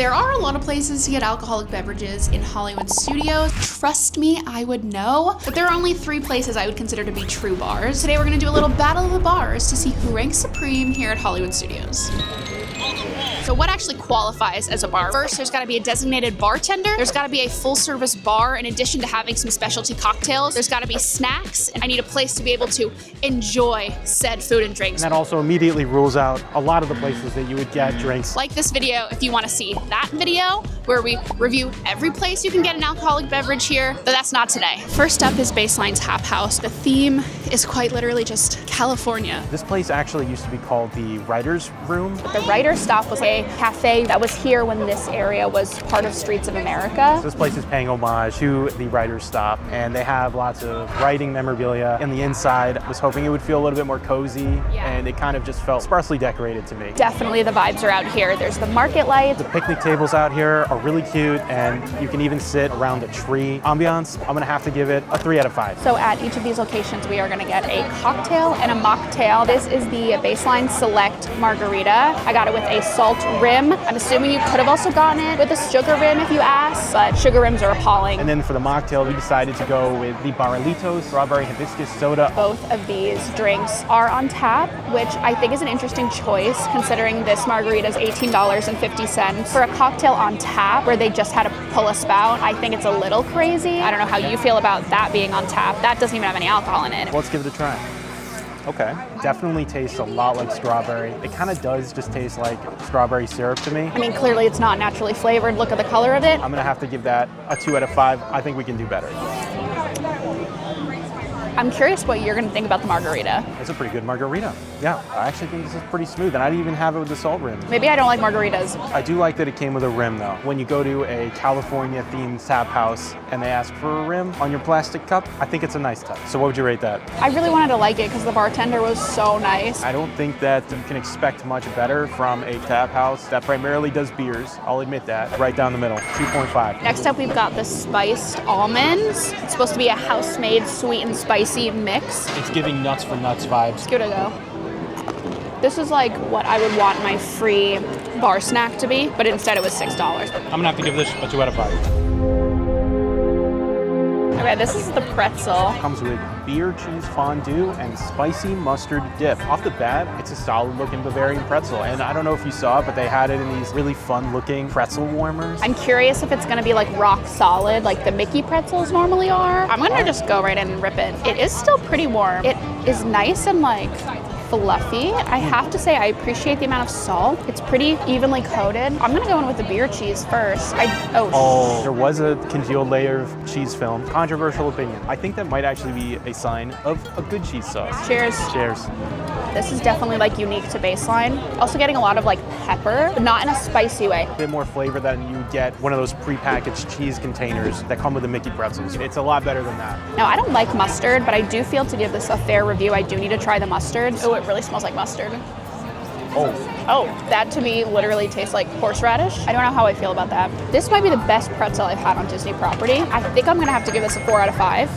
There are a lot of places to get alcoholic beverages in Hollywood studios. Trust me, I would know. But there are only 3 places I would consider to be true bars. Today we're gonna do a little battle of the bars to see who ranks supreme here at Hollywood Studios. So what actually qualifies as a bar? First, there's gotta be a designated bartender. There's gotta be a full service bar in addition to having some specialty cocktails. There's gotta be snacks, and I need a place to be able to enjoy said food and drinks. And that also immediately rules out a lot of the places that you would get drinks. Like this video if you wanna see that video where we review every place you can get an alcoholic beverage here, but that's not today. First up is Baseline's Taphouse. The theme is quite literally just California. This place actually used to be called the Writer's Room. The Writer's Stop was a cafe that was here when this area was part of Streets of America. This place is paying homage to the Writer's Stop, and they have lots of writing memorabilia. In the inside, I was hoping it would feel a little bit more cozy, and it kind of just felt sparsely decorated to me. Definitely the vibes are out here. There's the market lights. The picnic tables out here are really cute, and you can even sit around a tree. Ambiance, I'm gonna have to give it a 3 out of 5. So at each of these locations, we are gonna get a cocktail and a mocktail. This is the Baseline Select Margarita. I got it with a salt rim. I'm assuming you could have also gotten it with a sugar rim if you asked, but sugar rims are appalling. And then for the mocktail, we decided to go with the Barrelitos Strawberry Hibiscus Soda. Both of these drinks are on tap, which I think is an interesting choice considering this margarita is $18.50. For a cocktail on tap where they just had to pull a spout, I think it's a little crazy. I don't know how you feel about that being on tap. That doesn't even have any alcohol in it. Let's give it a try. Okay, definitely tastes a lot like strawberry. It kind of does just taste like strawberry syrup to me. I mean, clearly it's not naturally flavored. Look at the color of it. I'm gonna have to give that a 2 out of 5. I think we can do better. I'm curious what you're gonna think about the margarita. It's a pretty good margarita. Yeah, I actually think this is pretty smooth, and I didn't even have it with the salt rim. Maybe I don't like margaritas. I do like that it came with a rim though. When you go to a California-themed tap house and they ask for a rim on your plastic cup, I think it's a nice touch. So what would you rate that? I really wanted to like it because the bartender was so nice. I don't think that you can expect much better from a tap house that primarily does beers. I'll admit that. Right down the middle, 2.5. Next up, we've got the spiced almonds. It's supposed to be a house-made sweet and spicy mix. It's giving nuts for nuts vibes. Give it a go. This is like what I would want my free bar snack to be, but instead it was $6. I'm gonna have to give this a 2 out of 5. Okay, this is the pretzel. Comes with beer cheese fondue and spicy mustard dip. Off the bat, it's a solid looking Bavarian pretzel. And I don't know if you saw it, but they had it in these really fun looking pretzel warmers. I'm curious if it's gonna be like rock solid, like the Mickey pretzels normally are. I'm gonna just go right in and rip it. It is still pretty warm. It is nice and like fluffy. I have to say I appreciate the amount of salt. It's pretty evenly coated. I'm gonna go in with the beer cheese first. There was a congealed layer of cheese film. Controversial opinion. I think that might actually be a sign of a good cheese sauce. Cheers. Cheers. This is definitely like unique to Baseline. Also getting a lot of like pepper, but not in a spicy way. A bit more flavor than you get one of those prepackaged cheese containers that come with the Mickey pretzels. It's a lot better than that. Now, I don't like mustard, but I do feel to give this a fair review, I do need to try the mustard. Oh, it really smells like mustard. Oh, that to me literally tastes like horseradish. I don't know how I feel about that. This might be the best pretzel I've had on Disney property. I think I'm gonna have to give this a 4 out of 5.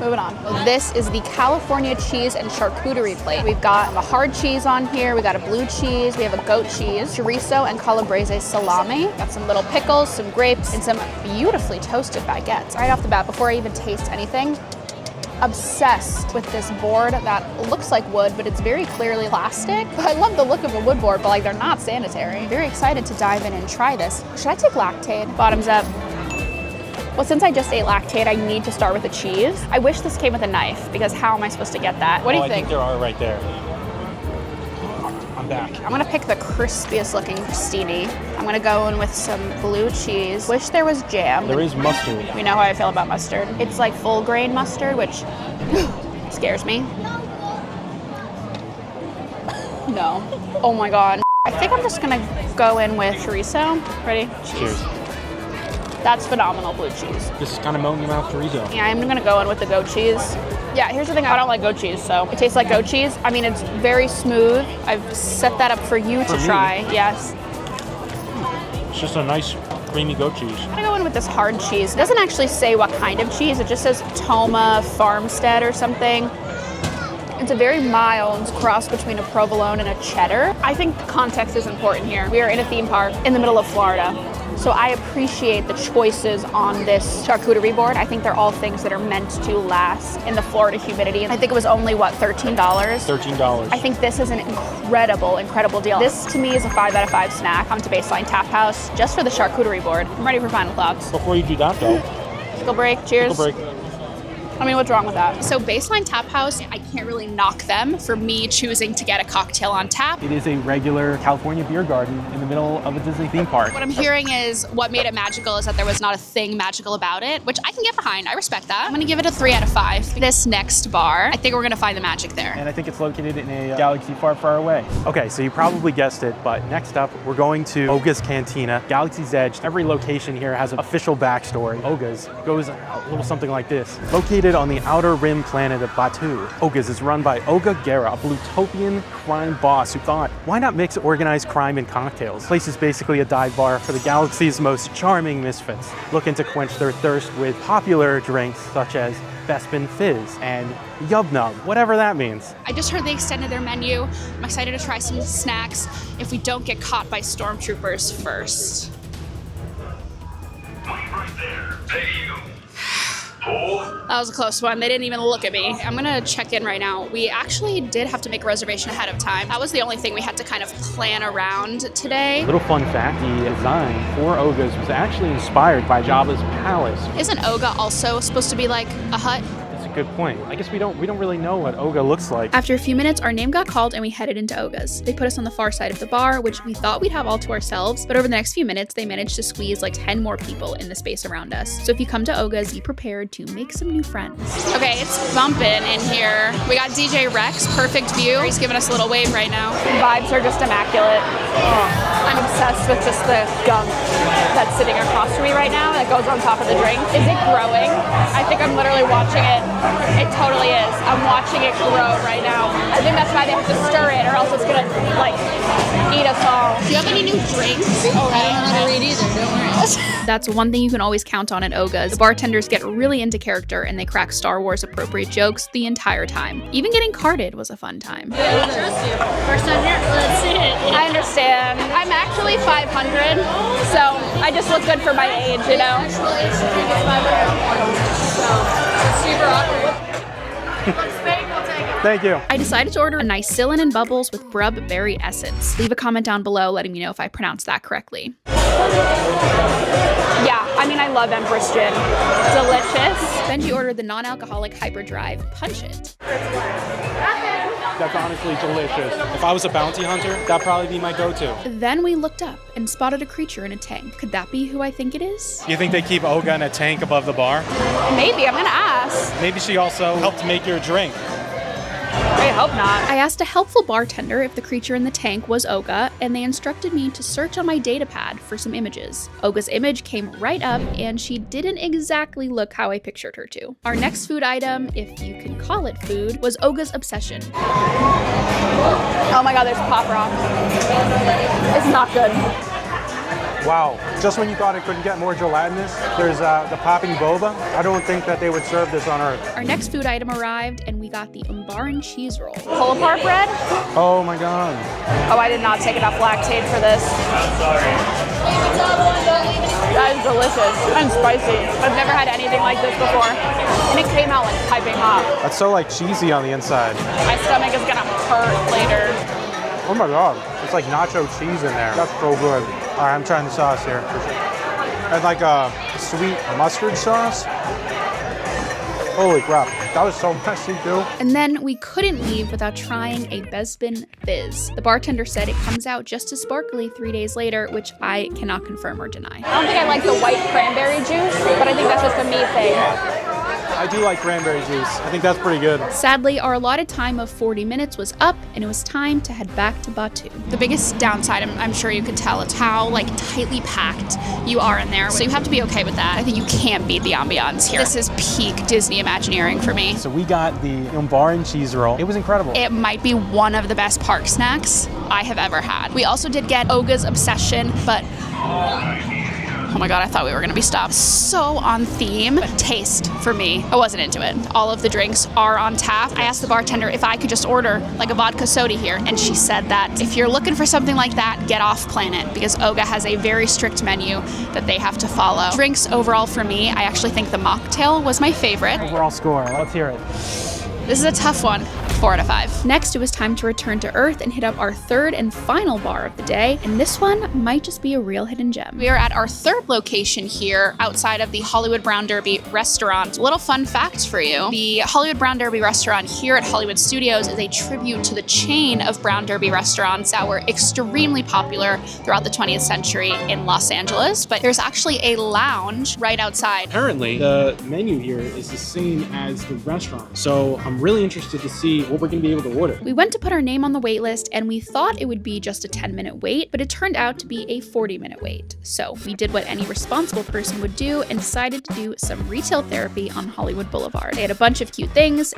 Moving on. This is the California cheese and charcuterie plate. We've got a hard cheese on here, we got a blue cheese, we have a goat cheese, chorizo and calabrese salami. Got some little pickles, some grapes, and some beautifully toasted baguettes. Right off the bat, before I even taste anything, obsessed with this board that looks like wood, but it's very clearly plastic. I love the look of a wood board, but like they're not sanitary. Very excited to dive in and try this. Should I take Lactaid? Bottoms up. Well, since I just ate Lactaid, I need to start with the cheese. I wish this came with a knife, because how am I supposed to get that? What do you think? I think there are right there. I'm back. I'm gonna pick the crispiest looking crostini. I'm gonna go in with some blue cheese. Wish there was jam. There is mustard. We know how I feel about mustard. It's like full grain mustard, which scares me. No. Oh my God. I think I'm just gonna go in with chorizo. Ready? Cheers. That's phenomenal blue cheese. This is kind of melting your mouth chorizo. Yeah, I'm gonna go in with the goat cheese. Yeah, here's the thing, I don't like goat cheese, so it tastes like goat cheese. I mean, it's very smooth. I've set that up for you to try, yes. It's just a nice creamy goat cheese. I'm gonna go in with this hard cheese. It doesn't actually say what kind of cheese, it just says Toma Farmstead or something. It's a very mild cross between a provolone and a cheddar. I think context is important here. We are in a theme park in the middle of Florida. So I appreciate the choices on this charcuterie board. I think they're all things that are meant to last in the Florida humidity. I think it was only, what, $13? $13. I think this is an incredible deal. This, to me, is a 5 out of 5 snack. I'm to Baseline Taphouse just for the charcuterie board. I'm ready for final thoughts. Before you do that, though. Pickle break. Cheers. Pickle break. I mean, what's wrong with that? So Baseline Taphouse, I can't really knock them for me choosing to get a cocktail on tap. It is a regular California beer garden in the middle of a Disney theme park. What I'm hearing is what made it magical is that there was not a thing magical about it, which I can get behind. I respect that. I'm gonna give it a 3 out of 5. This next bar, I think we're gonna find the magic there. And I think it's located in a galaxy far away. Okay, so you probably guessed it, but next up, we're going to Oga's Cantina, Galaxy's Edge. Every location here has an official backstory. Oga's goes a little something like this. Located on the outer rim planet of Batuu, Oga's is run by Oga Guerra, a Blutopian crime boss who thought, why not mix organized crime and cocktails? The place is basically a dive bar for the galaxy's most charming misfits, looking to quench their thirst with popular drinks such as Bespin Fizz and Yub Nub, whatever that means. I just heard they extended their menu. I'm excited to try some snacks if we don't get caught by stormtroopers first. Right there. Hey, you. That was a close one. They didn't even look at me. I'm gonna check in right now. We actually did have to make a reservation ahead of time. That was the only thing we had to kind of plan around today. Little fun fact, the design for Oga's was actually inspired by Jabba's palace. Isn't Oga also supposed to be like a hut? Good point. I guess we don't really know what Oga looks like. After a few minutes, our name got called and we headed into Oga's. They put us on the far side of the bar, which we thought we'd have all to ourselves, but over the next few minutes, they managed to squeeze like 10 more people in the space around us. So if you come to Oga's, be prepared to make some new friends. Okay, it's bumping in here. We got DJ Rex, perfect view. He's giving us a little wave right now. Vibes are just immaculate. I'm obsessed with just the gunk that's sitting across from me right now that goes on top of the drink. Is it growing? I think I'm literally watching it. It totally is. I'm watching it grow right now. I think that's why they have to stir it or else it's gonna like eat us all. Do you have any new drinks? Oh, I don't know how to read either, don't worry. That's one thing you can always count on at Oga's. The bartenders get really into character and they crack Star Wars appropriate jokes the entire time. Even getting carded was a fun time. Yeah, we trust you. First time here, let's see it. I understand. I'm actually 500, so I just look good for my age, you know? Actually, it's 500. So, it's super awkward. Looks fake, we'll take it. Thank you. I decided to order a nice Cillin and Bubbles with Brub Berry Essence. Leave a comment down below letting me know if I pronounced that correctly. Yeah, I mean, I love Empress Gin. Delicious. Benji ordered the non-alcoholic Hyperdrive Punch It. That's honestly delicious. If I was a bounty hunter, that'd probably be my go-to. Then we looked up and spotted a creature in a tank. Could that be who I think it is? You think they keep Oga in a tank above the bar? Maybe, I'm gonna ask. Maybe she also helped make your drink. I hope not. I asked a helpful bartender if the creature in the tank was Oga, and they instructed me to search on my datapad for some images. Oga's image came right up, and she didn't exactly look how I pictured her to. Our next food item, if you can call it food, was Oga's Obsession. Oh my god, there's Pop Rock. It's not good. Wow. Just when you thought it couldn't get more gelatinous, there's the popping boba. I don't think that they would serve this on Earth. Our next food item arrived, and we got the umbaran cheese roll. Pull apart bread? Oh my god. Oh, I did not take enough lactate for this. That is delicious and spicy. I've never had anything like this before. And it came out like piping hot. That's so like cheesy on the inside. My stomach is gonna hurt later. Oh my god. It's like nacho cheese in there. That's so good. All right, I'm trying the sauce here. And like a sweet mustard sauce. Holy crap, that was so messy too. And then we couldn't leave without trying a Bespin Fizz. The bartender said it comes out just as sparkly 3 days later, which I cannot confirm or deny. I don't think I like the white cranberry juice, but I think that's just a me thing. I do like cranberry juice. I think that's pretty good. Sadly, our allotted time of 40 minutes was up, and it was time to head back to Batuu. The biggest downside, I'm sure you could tell, it's how like tightly packed you are in there. So you have to be okay with that. I think you can't beat the ambiance here. This is peak Disney Imagineering for me. So we got the umbaran cheese roll. It was incredible. It might be one of the best park snacks I have ever had. We also did get Oga's Obsession, but Oh my God, I thought we were gonna be stopped. So on theme, but taste for me, I wasn't into it. All of the drinks are on tap. I asked the bartender if I could just order like a vodka soda here, and she said that if you're looking for something like that, get off planet, because Oga has a very strict menu that they have to follow. Drinks overall for me, I actually think the mocktail was my favorite. Overall score, let's hear it. This is a tough one. 4 out of 5. Next, it was time to return to Earth and hit up our third and final bar of the day, and this one might just be a real hidden gem. We are at our third location here outside of the Hollywood Brown Derby restaurant. A little fun fact for you. The Hollywood Brown Derby restaurant here at Hollywood Studios is a tribute to the chain of Brown Derby restaurants that were extremely popular throughout the 20th century in Los Angeles, but there's actually a lounge right outside. Apparently, the menu here is the same as the restaurant, so I'm really interested to see what we're gonna be able to order. We went to put our name on the wait list and we thought it would be just a 10-minute wait, but it turned out to be a 40-minute wait. So we did what any responsible person would do and decided to do some retail therapy on Hollywood Boulevard. They had a bunch of cute things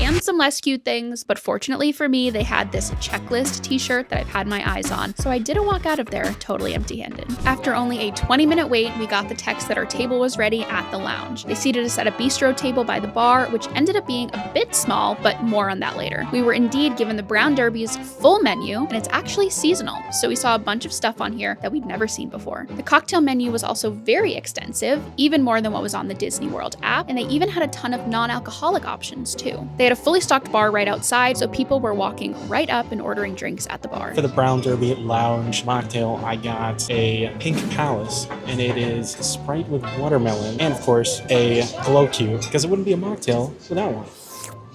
and some less cute things, but fortunately for me, they had this checklist t-shirt that I've had my eyes on, so I didn't walk out of there totally empty-handed. After only a 20-minute wait, we got the text that our table was ready at the lounge. They seated us at a bistro table by the bar, which ended up being a bit small, but more on that later. We were indeed given the Brown Derby's full menu, and it's actually seasonal, so we saw a bunch of stuff on here that we'd never seen before. The cocktail menu was also very extensive, even more than what was on the Disney World app, and they even had a ton of non-alcoholic options too. They had a fully stocked bar right outside, so people were walking right up and ordering drinks at the bar. For the Brown Derby Lounge mocktail, I got a Pink Palace, and it is Sprite with watermelon, and of course, a Glow Cube, because it wouldn't be a mocktail without one.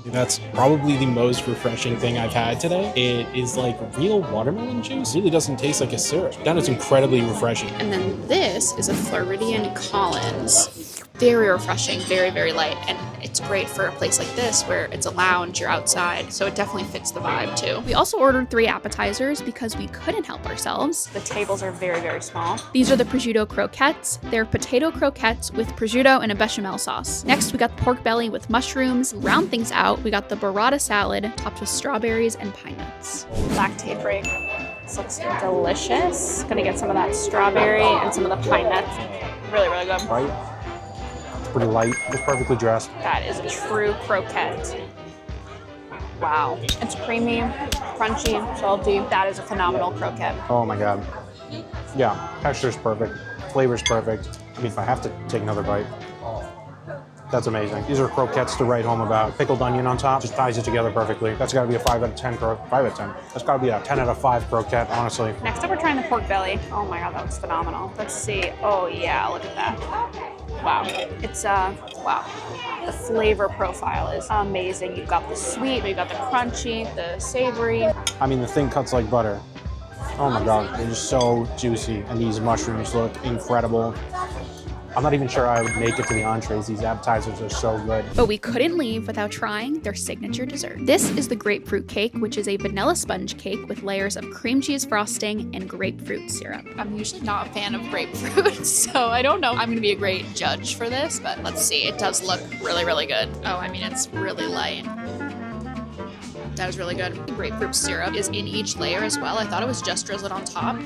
That's probably the most refreshing thing I've had today. It is like real watermelon juice. It really doesn't taste like a syrup. That is incredibly refreshing. And then this is a Floridian Collins. Very refreshing, very, very light. And it's great for a place like this where it's a lounge, you're outside. So it definitely fits the vibe too. We also ordered 3 appetizers because we couldn't help ourselves. The tables are very, very small. These are the prosciutto croquettes. They're potato croquettes with prosciutto and a bechamel sauce. Next, we got the pork belly with mushrooms. To round things out, we got the burrata salad topped with strawberries and pine nuts. Lactate break. This looks delicious. Gonna get some of that strawberry and some of the pine nuts. Really, really good. Right? Pretty light, just perfectly dressed. That is a true croquette. Wow. It's creamy, crunchy, salty. That is a phenomenal croquette. Oh my God. Yeah, texture's perfect, flavor's perfect. I mean, if I have to take another bite, that's amazing. These are croquettes to write home about. Pickled onion on top just ties it together perfectly. That's gotta be a 5 out of 10 5 out of 10. That's gotta be a 10 out of 5 croquette, honestly. Next up, we're trying the pork belly. Oh my God, that looks phenomenal. Let's see. Oh yeah, look at that. Wow. It's, wow. The flavor profile is amazing. You've got the sweet, you've got the crunchy, the savory. I mean, the thing cuts like butter. Oh my God, they're just so juicy. And these mushrooms look incredible. I'm not even sure I would make it to the entrees. These appetizers are so good. But we couldn't leave without trying their signature dessert. This is the grapefruit cake, which is a vanilla sponge cake with layers of cream cheese frosting and grapefruit syrup. I'm usually not a fan of grapefruit, so I don't know if I'm gonna be a great judge for this, but let's see. It does look really, really good. Oh, I mean, it's really light. That is really good. The grapefruit syrup is in each layer as well. I thought it was just drizzled on top.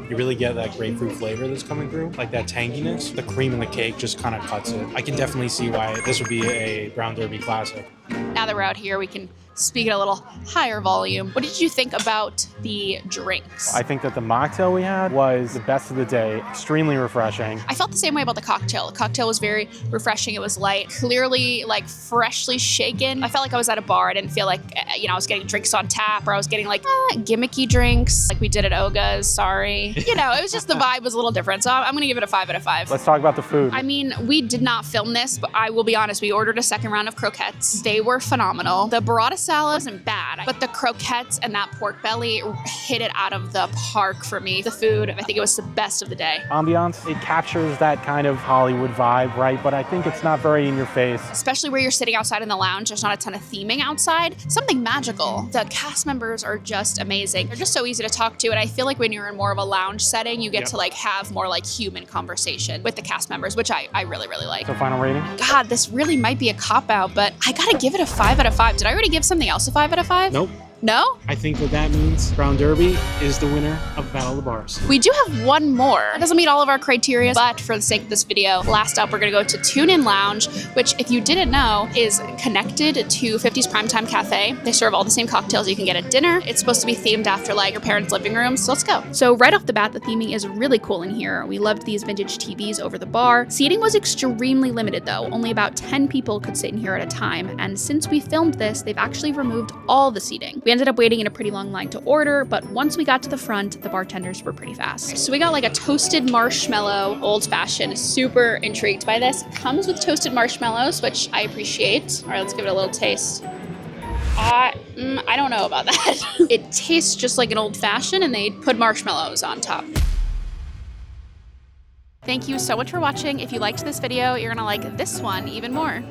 You really get that grapefruit flavor that's coming through, like that tanginess. The cream in the cake just kind of cuts it. I can definitely see why this would be a Brown Derby classic. Now that we're out here, we can speak at a little higher volume. What did you think about the drinks? I think that the mocktail we had was the best of the day, extremely refreshing. I felt the same way about the cocktail. The cocktail was very refreshing. It was light, clearly like freshly shaken. I felt like I was at a bar. I didn't feel like, you know, I was getting drinks on tap or I was getting like gimmicky drinks like we did at Oga's, sorry. You know, it was just the vibe was a little different. So I'm gonna give it a 5 out of 5. Let's talk about the food. I mean, we did not film this, but I will be honest, we ordered a second round of croquettes. They were phenomenal. The burrata salad wasn't bad, but the croquettes and that pork belly hit it out of the park for me. The food, I think it was the best of the day. Ambiance, it captures that kind of Hollywood vibe, right? But I think it's not very in your face. Especially where you're sitting outside in the lounge, there's not a ton of theming outside. Something magical. The cast members are just amazing. They're just so easy to talk to, and I feel like when you're in more of a lounge setting, you get to like have more like human conversation with the cast members, which I really, really like. So final rating? God, this really might be a cop-out, but I gotta give it a 5 out of 5. Did I already give something else a 5 out of 5? Nope. No? I think that means Brown Derby is the winner of Battle of the Bars. We do have one more. It doesn't meet all of our criteria, but for the sake of this video, last up we're gonna go to Tune In Lounge, which if you didn't know is connected to 50's Primetime Cafe. They serve all the same cocktails you can get at dinner. It's supposed to be themed after like your parents' living room, so let's go. So right off the bat, the theming is really cool in here. We loved these vintage TVs over the bar. Seating was extremely limited though. Only about 10 people could sit in here at a time, and since we filmed this, they've actually removed all the seating. We ended up waiting in a pretty long line to order, but once we got to the front, the bartenders were pretty fast. So we got like a toasted marshmallow old fashioned. Super intrigued by this. Comes with toasted marshmallows, which I appreciate. All right, let's give it a little taste. I don't know about that. It tastes just like an old fashioned and they put marshmallows on top. Thank you so much for watching. If you liked this video, you're gonna like this one even more.